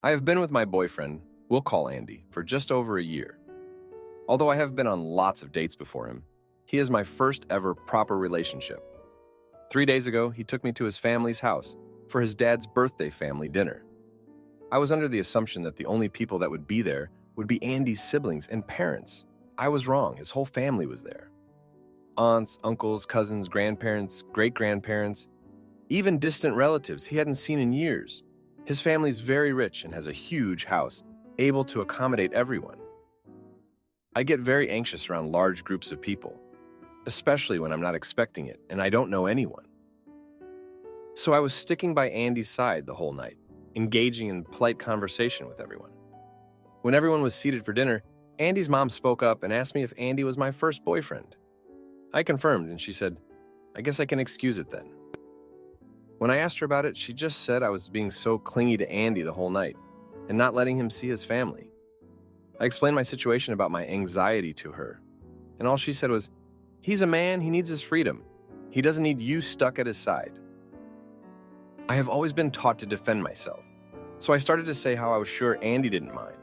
I have been with my boyfriend, we'll call Andy, for just over a year. Although I have been on lots of dates before him, he is my first ever proper relationship. 3 days ago, he took me to his family's house for his dad's birthday family dinner. I was under the assumption that the only people that would be there would be Andy's siblings and parents. I was wrong, his whole family was there. Aunts, uncles, cousins, grandparents, great-grandparents, even distant relatives he hadn't seen in years. His family's very rich and has a huge house, able to accommodate everyone. I get very anxious around large groups of people, especially when I'm not expecting it and I don't know anyone. So I was sticking by Andy's side the whole night, engaging in polite conversation with everyone. When everyone was seated for dinner, Andy's mom spoke up and asked me if Andy was my first boyfriend. I confirmed, and she said, "I guess I can excuse it then." When I asked her about it, she just said I was being so clingy to Andy the whole night and not letting him see his family. I explained my situation about my anxiety to her, and all she said was, "He's a man, he needs his freedom. He doesn't need you stuck at his side." I have always been taught to defend myself, so I started to say how I was sure Andy didn't mind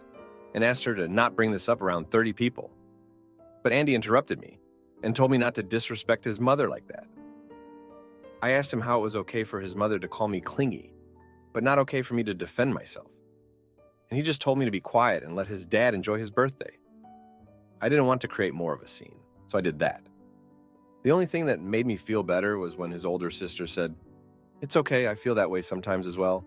and asked her to not bring this up around 30 people. But Andy interrupted me and told me not to disrespect his mother like that. I asked him how it was okay for his mother to call me clingy, but not okay for me to defend myself. And he just told me to be quiet and let his dad enjoy his birthday. I didn't want to create more of a scene, so I did that. The only thing that made me feel better was when his older sister said, "It's okay, I feel that way sometimes as well."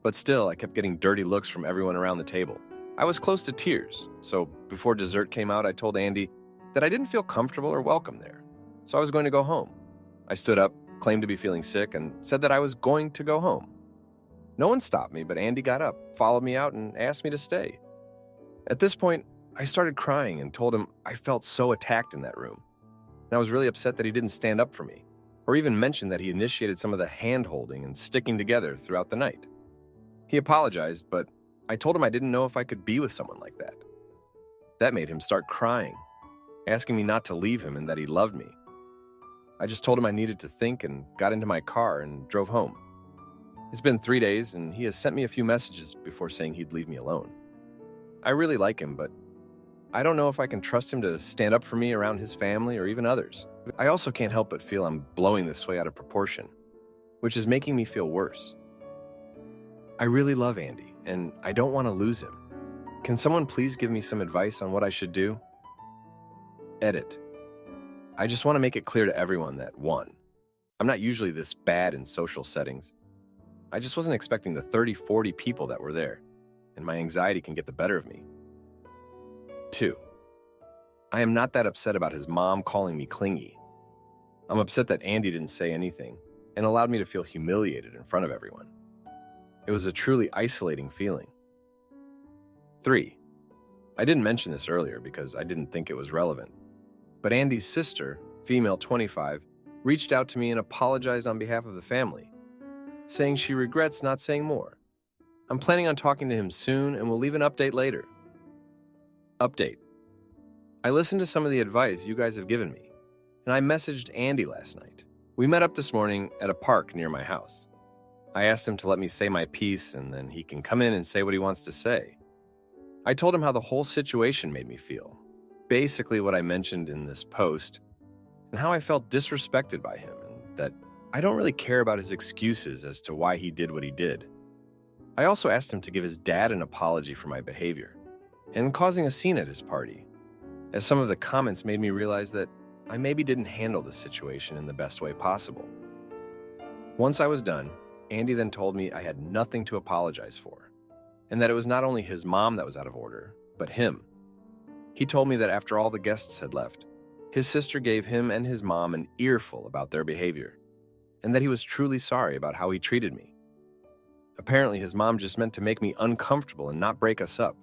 But still, I kept getting dirty looks from everyone around the table. I was close to tears, so before dessert came out, I told Andy that I didn't feel comfortable or welcome there, so I was going to go home. I stood up, claimed to be feeling sick, and said that I was going to go home. No one stopped me, but Andy got up, followed me out, and asked me to stay. At this point, I started crying and told him I felt so attacked in that room, and I was really upset that he didn't stand up for me, or even mention that he initiated some of the hand-holding and sticking together throughout the night. He apologized, but I told him I didn't know if I could be with someone like that. That made him start crying, asking me not to leave him and that he loved me. I just told him I needed to think and got into my car and drove home. It's been 3 days and he has sent me a few messages before saying he'd leave me alone. I really like him, but I don't know if I can trust him to stand up for me around his family or even others. I also can't help but feel I'm blowing this way out of proportion, which is making me feel worse. I really love Andy, and I don't want to lose him. Can someone please give me some advice on what I should do? Edit. I just want to make it clear to everyone that, 1, I'm not usually this bad in social settings. I just wasn't expecting the 30, 40 people that were there, and my anxiety can get the better of me. 2, I am not that upset about his mom calling me clingy. I'm upset that Andy didn't say anything and allowed me to feel humiliated in front of everyone. It was a truly isolating feeling. 3, I didn't mention this earlier because I didn't think it was relevant, but Andy's sister, female 25, reached out to me and apologized on behalf of the family, saying she regrets not saying more. I'm planning on talking to him soon and will leave an update later. Update. I listened to some of the advice you guys have given me, and I messaged Andy last night. We met up this morning at a park near my house. I asked him to let me say my piece and then he can come in and say what he wants to say. I told him how the whole situation made me feel, basically what I mentioned in this post, and how I felt disrespected by him and that I don't really care about his excuses as to why he did what he did. I also asked him to give his dad an apology for my behavior and causing a scene at his party, as some of the comments made me realize that I maybe didn't handle the situation in the best way possible. Once I was done, Andy then told me I had nothing to apologize for, and that it was not only his mom that was out of order, but him. He told me that after all the guests had left, his sister gave him and his mom an earful about their behavior, and that he was truly sorry about how he treated me. Apparently, his mom just meant to make me uncomfortable and not break us up.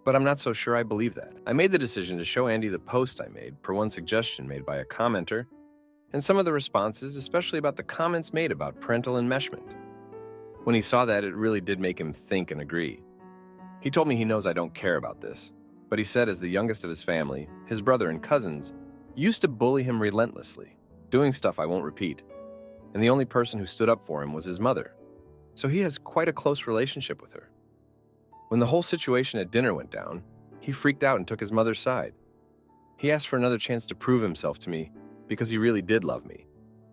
But I'm not so sure I believe that. I made the decision to show Andy the post I made per one suggestion made by a commenter, and some of the responses, especially about the comments made about parental enmeshment. When he saw that, it really did make him think and agree. He told me he knows I don't care about this, but he said as the youngest of his family, his brother and cousins used to bully him relentlessly, doing stuff I won't repeat, and the only person who stood up for him was his mother, so he has quite a close relationship with her. When the whole situation at dinner went down, he freaked out and took his mother's side. He asked for another chance to prove himself to me because he really did love me,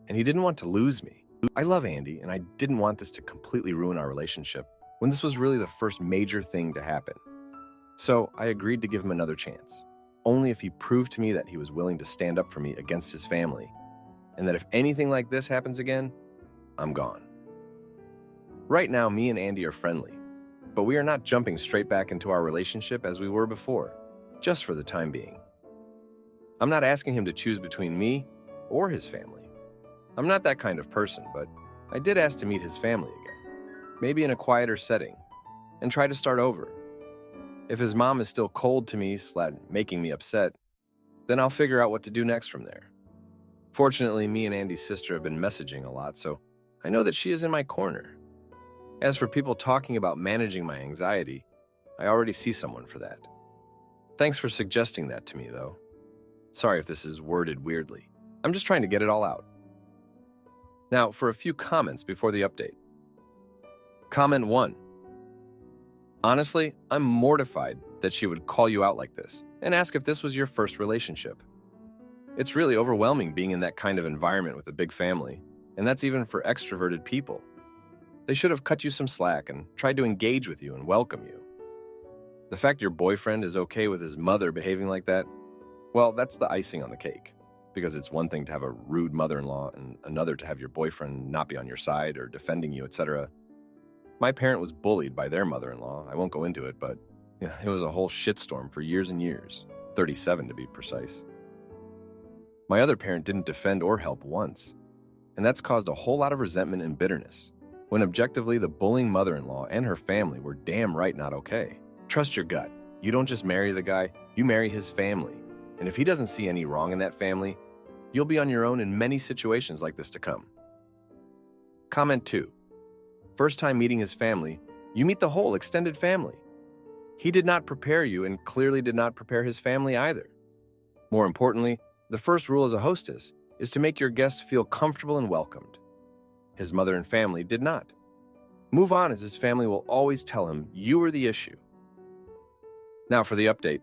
and he didn't want to lose me. I love Andy, and I didn't want this to completely ruin our relationship when this was really the first major thing to happen. So I agreed to give him another chance, only if he proved to me that he was willing to stand up for me against his family, and that if anything like this happens again, I'm gone. Right now, me and Andy are friendly, but we are not jumping straight back into our relationship as we were before, just for the time being. I'm not asking him to choose between me or his family. I'm not that kind of person, but I did ask to meet his family again, maybe in a quieter setting, and try to start over. If his mom is still cold to me, making me upset, then I'll figure out what to do next from there. Fortunately, me and Andy's sister have been messaging a lot, so I know that she is in my corner. As for people talking about managing my anxiety, I already see someone for that. Thanks for suggesting that to me, though. Sorry if this is worded weirdly. I'm just trying to get it all out. Now, for a few comments before the update. Comment 1. Honestly, I'm mortified that she would call you out like this and ask if this was your first relationship. It's really overwhelming being in that kind of environment with a big family, and that's even for extroverted people. They should have cut you some slack and tried to engage with you and welcome you. The fact your boyfriend is okay with his mother behaving like that, well, that's the icing on the cake, because it's one thing to have a rude mother-in-law and another to have your boyfriend not be on your side or defending you, etc. My parent was bullied by their mother-in-law. I won't go into it, but yeah, it was a whole shitstorm for years and years, 37 to be precise. My other parent didn't defend or help once, and that's caused a whole lot of resentment and bitterness, when objectively the bullying mother-in-law and her family were damn right not okay. Trust your gut. You don't just marry the guy, you marry his family. And if he doesn't see any wrong in that family, you'll be on your own in many situations like this to come. Comment 2. First time meeting his family, you meet the whole extended family. He did not prepare you and clearly did not prepare his family either. More importantly, the first rule as a hostess is to make your guests feel comfortable and welcomed. His mother and family did not. Move on, as his family will always tell him you were the issue. Now for the update.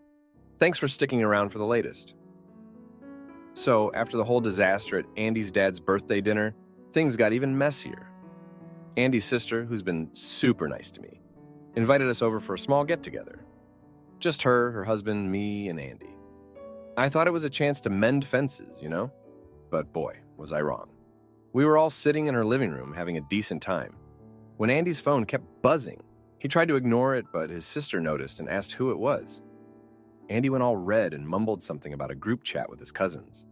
Thanks for sticking around for the latest. So, after the whole disaster at Andy's dad's birthday dinner, things got even messier. Andy's sister, who's been super nice to me, invited us over for a small get-together. Just her husband, me, and Andy. I thought it was a chance to mend fences, you know? But boy, was I wrong. We were all sitting in her living room having a decent time when Andy's phone kept buzzing. He tried to ignore it, but his sister noticed and asked who it was. Andy went all red and mumbled something about a group chat with his cousins.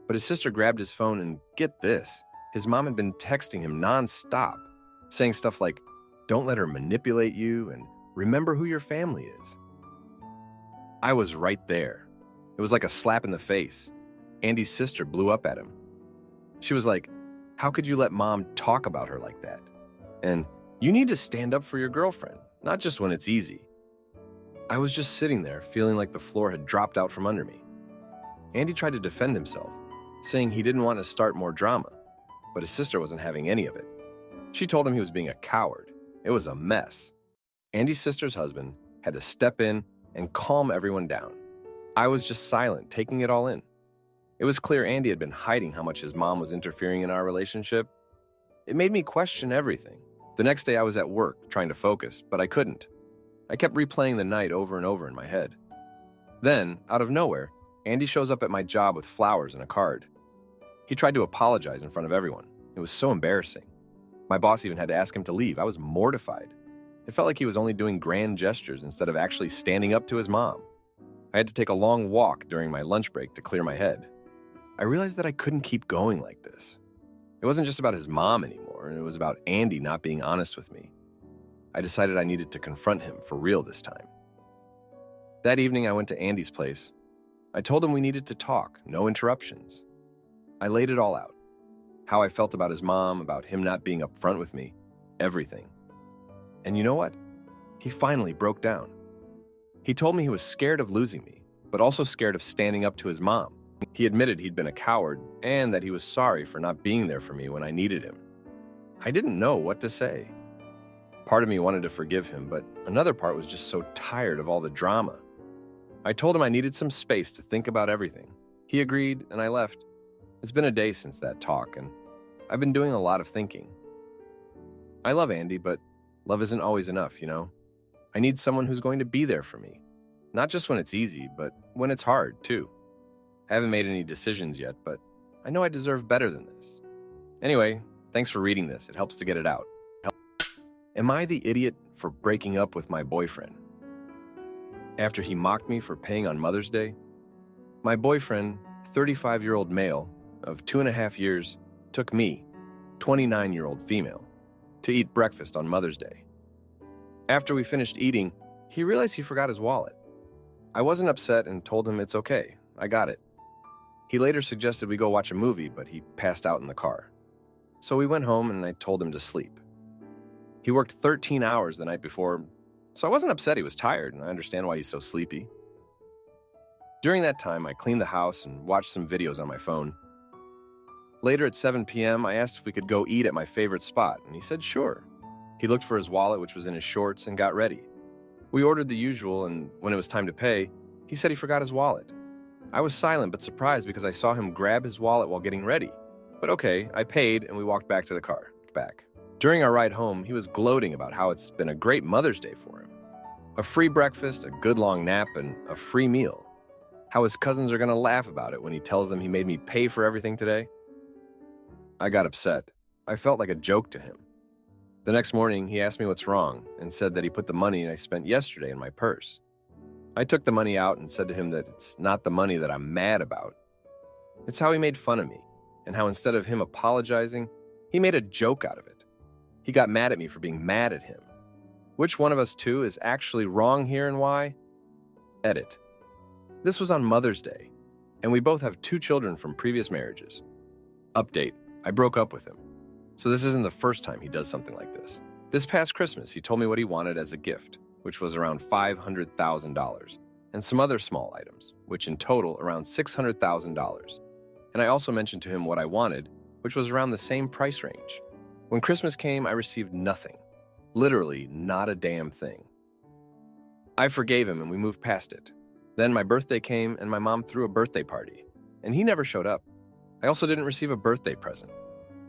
But his sister grabbed his phone and, get this, his mom had been texting him nonstop, saying stuff like, "Don't let her manipulate you," and "Remember who your family is." I was right there. It was like a slap in the face. Andy's sister blew up at him. She was like, "How could you let mom talk about her like that?" And, "You need to stand up for your girlfriend, not just when it's easy." I was just sitting there feeling like the floor had dropped out from under me. Andy tried to defend himself, saying he didn't want to start more drama, but his sister wasn't having any of it. She told him he was being a coward. It was a mess. Andy's sister's husband had to step in and calm everyone down. I was just silent, taking it all in. It was clear Andy had been hiding how much his mom was interfering in our relationship. It made me question everything. The next day I was at work, trying to focus, but I couldn't. I kept replaying the night over and over in my head. Then, out of nowhere, Andy shows up at my job with flowers and a card. He tried to apologize in front of everyone. It was so embarrassing. My boss even had to ask him to leave. I was mortified. It felt like he was only doing grand gestures instead of actually standing up to his mom. I had to take a long walk during my lunch break to clear my head. I realized that I couldn't keep going like this. It wasn't just about his mom anymore, and it was about Andy not being honest with me. I decided I needed to confront him for real this time. That evening, I went to Andy's place. I told him we needed to talk, no interruptions. I laid it all out. How I felt about his mom, about him not being upfront with me, everything. And you know what? He finally broke down. He told me he was scared of losing me, but also scared of standing up to his mom. He admitted he'd been a coward and that he was sorry for not being there for me when I needed him. I didn't know what to say. Part of me wanted to forgive him, but another part was just so tired of all the drama. I told him I needed some space to think about everything. He agreed, and I left. It's been a day since that talk, and I've been doing a lot of thinking. I love Andy, but love isn't always enough, you know? I need someone who's going to be there for me. Not just when it's easy, but when it's hard, too. I haven't made any decisions yet, but I know I deserve better than this. Anyway, thanks for reading this. It helps to get it out. Am I the idiot for breaking up with my boyfriend? After he mocked me for paying on Mother's Day, my boyfriend, 35-year-old male of 2.5 years, took me, 29-year-old female, to eat breakfast on Mother's Day. After we finished eating, he realized he forgot his wallet. I wasn't upset and told him it's okay, I got it. He later suggested we go watch a movie, but he passed out in the car. So we went home and I told him to sleep. He worked 13 hours the night before, so I wasn't upset he was tired, and I understand why he's so sleepy. During that time, I cleaned the house and watched some videos on my phone. Later at 7 p.m., I asked if we could go eat at my favorite spot, and he said sure. He looked for his wallet, which was in his shorts, and got ready. We ordered the usual, and when it was time to pay, he said he forgot his wallet. I was silent but surprised because I saw him grab his wallet while getting ready. But okay, I paid, and we walked back to the car. During our ride home, he was gloating about how it's been a great Mother's Day for him. A free breakfast, a good long nap, and a free meal. How his cousins are going to laugh about it when he tells them he made me pay for everything today. I got upset. I felt like a joke to him. The next morning, he asked me what's wrong and said that he put the money I spent yesterday in my purse. I took the money out and said to him that it's not the money that I'm mad about. It's how he made fun of me, and how instead of him apologizing, he made a joke out of it. He got mad at me for being mad at him. Which one of us two is actually wrong here and why? Edit. This was on Mother's Day, and we both have 2 children from previous marriages. Update. I broke up with him. So this isn't the first time he does something like this. This past Christmas, he told me what he wanted as a gift, which was around $500,000, and some other small items, which in total around $600,000. And I also mentioned to him what I wanted, which was around the same price range. When Christmas came, I received nothing. Literally, not a damn thing. I forgave him and we moved past it. Then my birthday came and my mom threw a birthday party, and he never showed up. I also didn't receive a birthday present.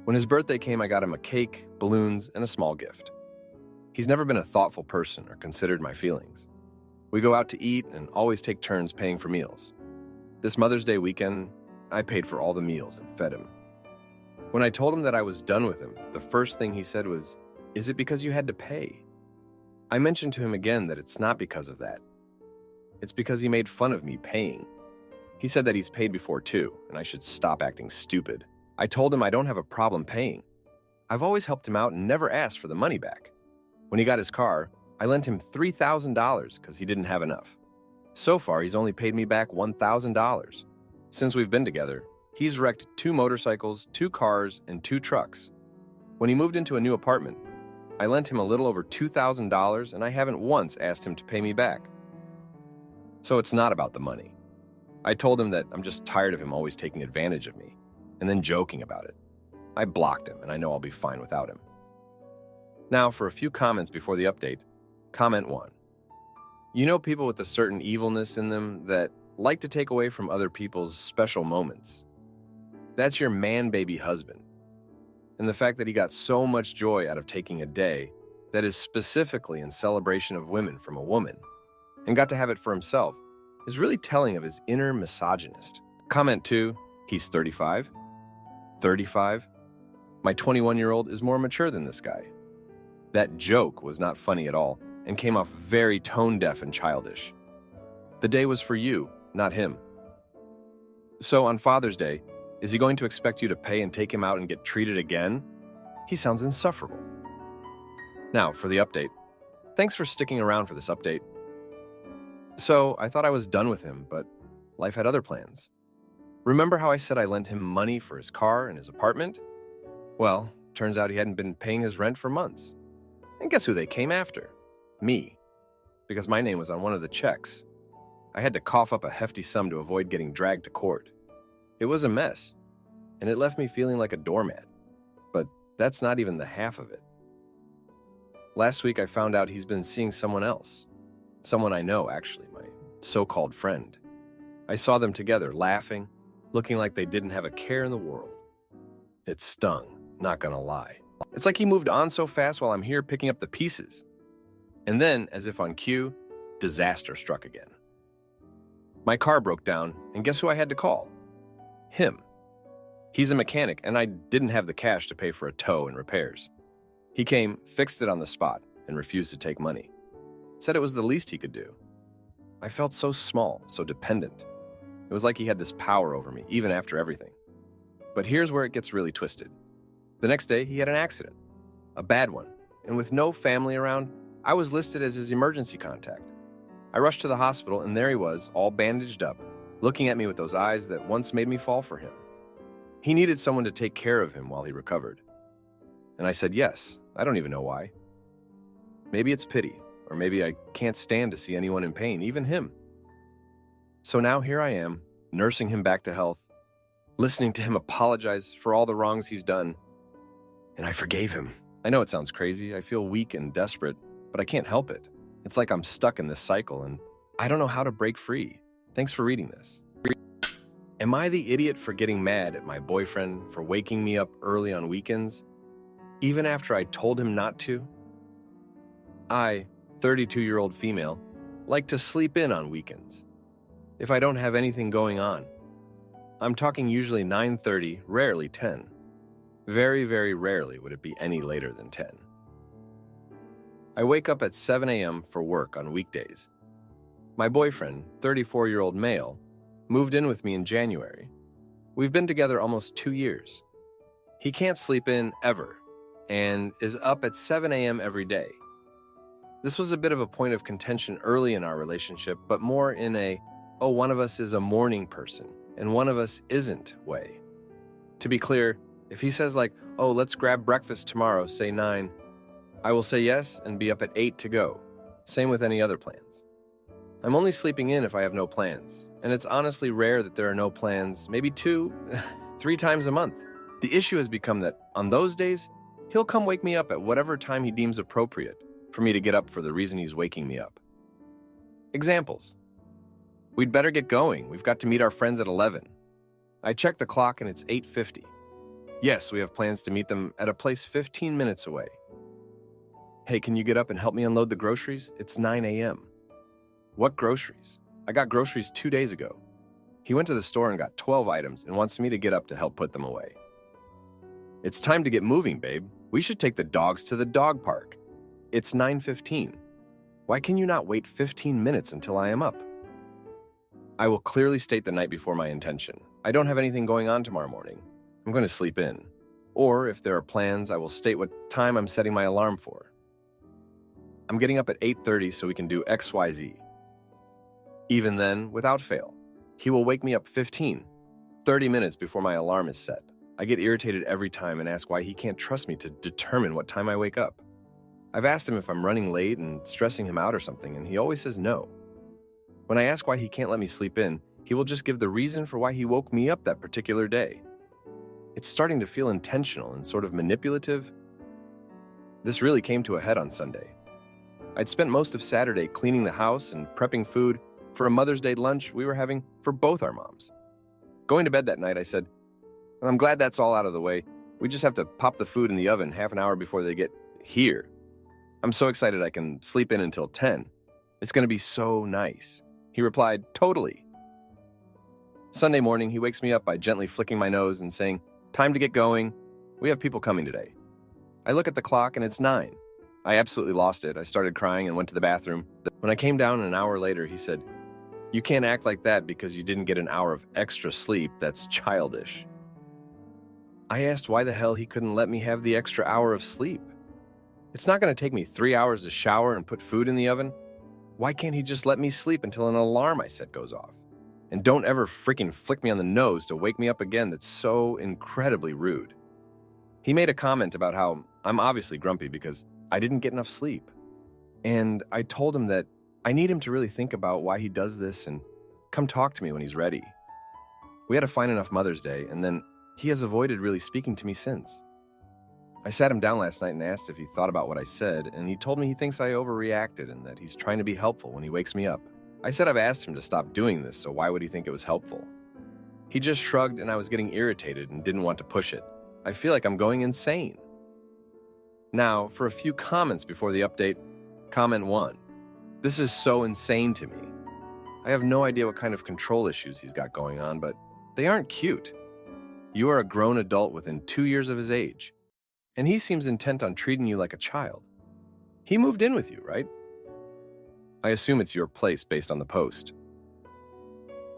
When his birthday came, I got him a cake, balloons, and a small gift. He's never been a thoughtful person or considered my feelings. We go out to eat and always take turns paying for meals. This Mother's Day weekend, I paid for all the meals and fed him. When I told him that I was done with him, the first thing he said was, "Is it because you had to pay?" I mentioned to him again that it's not because of that. It's because he made fun of me paying. He said that he's paid before too, and I should stop acting stupid. I told him I don't have a problem paying. I've always helped him out and never asked for the money back. When he got his car, I lent him $3,000 because he didn't have enough. So far, he's only paid me back $1,000. Since we've been together, he's wrecked 2 motorcycles, 2 cars, and 2 trucks. When he moved into a new apartment, I lent him a little over $2,000, and I haven't once asked him to pay me back. So it's not about the money. I told him that I'm just tired of him always taking advantage of me, and then joking about it. I blocked him, and I know I'll be fine without him. Now, for a few comments before the update. Comment 1. You know people with a certain evilness in them that like to take away from other people's special moments. That's your man-baby husband. And the fact that he got so much joy out of taking a day that is specifically in celebration of women from a woman, and got to have it for himself, is really telling of his inner misogynist. Comment 2, he's 35. 35? My 21-year-old is more mature than this guy. That joke was not funny at all, and came off very tone-deaf and childish. The day was for you, not him. So on Father's Day, is he going to expect you to pay and take him out and get treated again? He sounds insufferable. Now, for the update. Thanks for sticking around for this update. So, I thought I was done with him, but life had other plans. Remember how I said I lent him money for his car and his apartment? Well, turns out he hadn't been paying his rent for months. And guess who they came after? Me. Because my name was on one of the checks. I had to cough up a hefty sum to avoid getting dragged to court. It was a mess, and it left me feeling like a doormat. But that's not even the half of it. Last week I found out he's been seeing someone else. Someone I know, actually, my so-called friend. I saw them together, laughing, looking like they didn't have a care in the world. It stung, not gonna lie. It's like he moved on so fast while I'm here picking up the pieces. And then, as if on cue, disaster struck again. My car broke down, and guess who I had to call? Him. He's a mechanic, and I didn't have the cash to pay for a tow and repairs. He came, fixed it on the spot, and refused to take money. Said it was the least he could do. I felt so small, so dependent. It was like he had this power over me, even after everything. But here's where it gets really twisted. The next day, he had an accident. A bad one. And with no family around, I was listed as his emergency contact. I rushed to the hospital, and there he was, all bandaged up, looking at me with those eyes that once made me fall for him. He needed someone to take care of him while he recovered. And I said yes. I don't even know why. Maybe it's pity, or maybe I can't stand to see anyone in pain, even him. So now here I am, nursing him back to health, listening to him apologize for all the wrongs he's done. And I forgave him. I know it sounds crazy. I feel weak and desperate, but I can't help it. It's like I'm stuck in this cycle, and I don't know how to break free. Thanks for reading this. Am I the idiot for getting mad at my boyfriend for waking me up early on weekends, even after I told him not to? I, 32-year-old female, like to sleep in on weekends. If I don't have anything going on. I'm talking usually 9:30, rarely 10. Very, very rarely would it be any later than 10. I wake up at 7 a.m. for work on weekdays. My boyfriend, 34-year-old male, moved in with me in January. We've been together almost 2 years. He can't sleep in ever and is up at 7 a.m. every day. This was a bit of a point of contention early in our relationship, but more in a, oh, one of us is a morning person and one of us isn't way. To be clear, if he says like, oh, let's grab breakfast tomorrow, say 9, I will say yes and be up at 8 to go. Same with any other plans. I'm only sleeping in if I have no plans, and it's honestly rare that there are no plans, maybe 2, 3 times a month. The issue has become that on those days, he'll come wake me up at whatever time he deems appropriate for me to get up for the reason he's waking me up. Examples. We'd better get going. We've got to meet our friends at 11. I check the clock and it's 8:50. Yes, we have plans to meet them at a place 15 minutes away. Hey, can you get up and help me unload the groceries? It's 9 a.m. What groceries? I got groceries 2 days ago. He went to the store and got 12 items and wants me to get up to help put them away. It's time to get moving, babe. We should take the dogs to the dog park. It's 9:15. Why can you not wait 15 minutes until I am up? I will clearly state the night before my intention. I don't have anything going on tomorrow morning. I'm going to sleep in. Or if there are plans, I will state what time I'm setting my alarm for. I'm getting up at 8:30 so we can do XYZ. Even then, without fail, he will wake me up 15, 30 minutes before my alarm is set. I get irritated every time and ask why he can't trust me to determine what time I wake up. I've asked him if I'm running late and stressing him out or something, and he always says no. When I ask why he can't let me sleep in, he will just give the reason for why he woke me up that particular day. It's starting to feel intentional and sort of manipulative. This really came to a head on Sunday. I'd spent most of Saturday cleaning the house and prepping food for a Mother's Day lunch we were having for both our moms. Going to bed that night, I said, I'm glad that's all out of the way. We just have to pop the food in the oven half an hour before they get here. I'm so excited I can sleep in until 10. It's going to be so nice. He replied, totally. Sunday morning, he wakes me up by gently flicking my nose and saying, time to get going. We have people coming today. I look at the clock and it's 9. I absolutely lost it. I started crying and went to the bathroom. When I came down an hour later, he said, you can't act like that because you didn't get an hour of extra sleep. That's childish. I asked why the hell he couldn't let me have the extra hour of sleep. It's not going to take me 3 hours to shower and put food in the oven. Why can't he just let me sleep until an alarm I set goes off? And don't ever freaking flick me on the nose to wake me up again. That's so incredibly rude. He made a comment about how I'm obviously grumpy because I didn't get enough sleep. And I told him that I need him to really think about why he does this and come talk to me when he's ready. We had a fine enough Mother's Day, and then he has avoided really speaking to me since. I sat him down last night and asked if he thought about what I said, and he told me he thinks I overreacted and that he's trying to be helpful when he wakes me up. I said I've asked him to stop doing this, so why would he think it was helpful? He just shrugged, and I was getting irritated and didn't want to push it. I feel like I'm going insane. Now, for a few comments before the update. Comment 1. This is so insane to me. I have no idea what kind of control issues he's got going on, but they aren't cute. You are a grown adult within 2 years of his age, and he seems intent on treating you like a child. He moved in with you, right? I assume it's your place based on the post.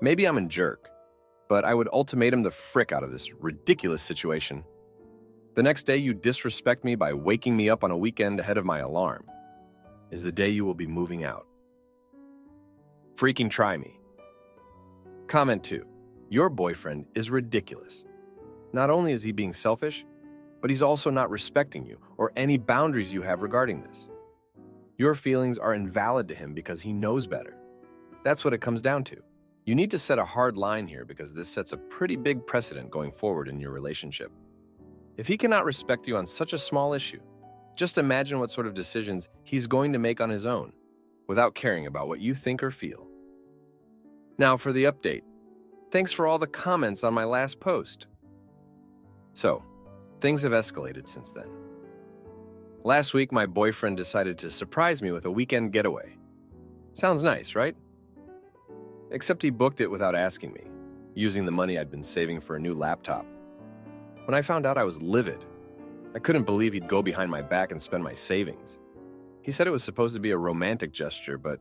Maybe I'm a jerk, but I would ultimatum the frick out of this ridiculous situation. The next day you disrespect me by waking me up on a weekend ahead of my alarm is the day you will be moving out. Freaking try me. Comment 2. Your boyfriend is ridiculous. Not only is he being selfish, but he's also not respecting you or any boundaries you have regarding this. Your feelings are invalid to him because he knows better. That's what it comes down to. You need to set a hard line here because this sets a pretty big precedent going forward in your relationship. If he cannot respect you on such a small issue, just imagine what sort of decisions he's going to make on his own without caring about what you think or feel. Now for the update. Thanks for all the comments on my last post. So, things have escalated since then. Last week, my boyfriend decided to surprise me with a weekend getaway. Sounds nice, right? Except he booked it without asking me, using the money I'd been saving for a new laptop. When I found out, I was livid. I couldn't believe he'd go behind my back and spend my savings. He said it was supposed to be a romantic gesture, but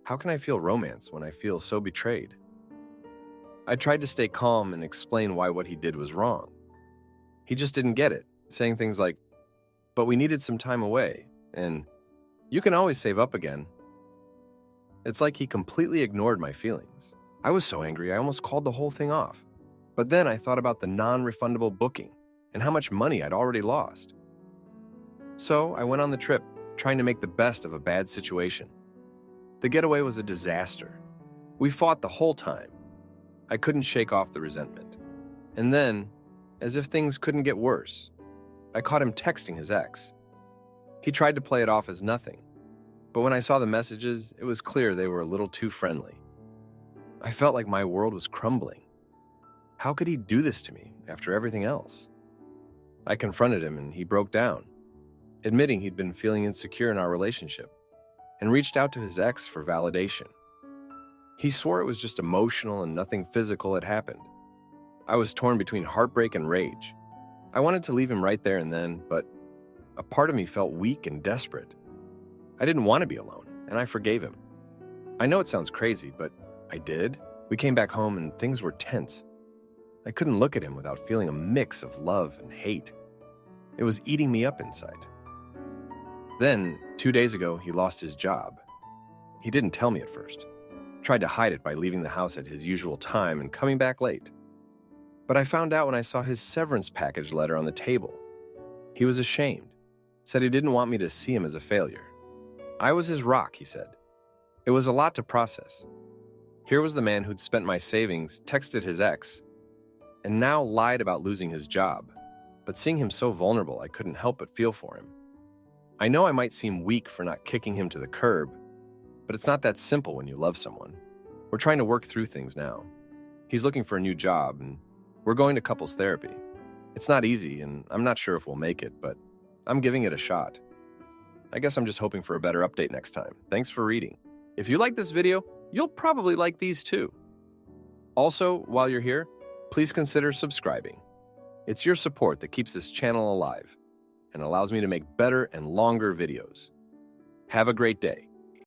how can I feel romance when I feel so betrayed? I tried to stay calm and explain why what he did was wrong. He just didn't get it, saying things like, "But we needed some time away," and "You can always save up again." It's like he completely ignored my feelings. I was so angry I almost called the whole thing off. But then I thought about the non-refundable booking and how much money I'd already lost. So I went on the trip, trying to make the best of a bad situation. The getaway was a disaster. We fought the whole time. I couldn't shake off the resentment. And then, as if things couldn't get worse, I caught him texting his ex. He tried to play it off as nothing, but when I saw the messages, it was clear they were a little too friendly. I felt like my world was crumbling. How could he do this to me after everything else? I confronted him and he broke down, admitting he'd been feeling insecure in our relationship, and reached out to his ex for validation. He swore it was just emotional and nothing physical had happened. I was torn between heartbreak and rage. I wanted to leave him right there and then, but a part of me felt weak and desperate. I didn't want to be alone, and I forgave him. I know it sounds crazy, but I did. We came back home and things were tense. I couldn't look at him without feeling a mix of love and hate. It was eating me up inside. Then, 2 days ago, he lost his job. He didn't tell me at first. Tried to hide it by leaving the house at his usual time and coming back late. But I found out when I saw his severance package letter on the table. He was ashamed, said he didn't want me to see him as a failure. I was his rock, he said. It was a lot to process. Here was the man who'd spent my savings, texted his ex, and now lied about losing his job. But seeing him so vulnerable, I couldn't help but feel for him. I know I might seem weak for not kicking him to the curb, but it's not that simple when you love someone. We're trying to work through things now. He's looking for a new job, and we're going to couples therapy. It's not easy, and I'm not sure if we'll make it, but I'm giving it a shot. I guess I'm just hoping for a better update next time. Thanks for reading. If you like this video, you'll probably like these too. Also, while you're here, please consider subscribing. It's your support that keeps this channel alive and allows me to make better and longer videos. Have a great day.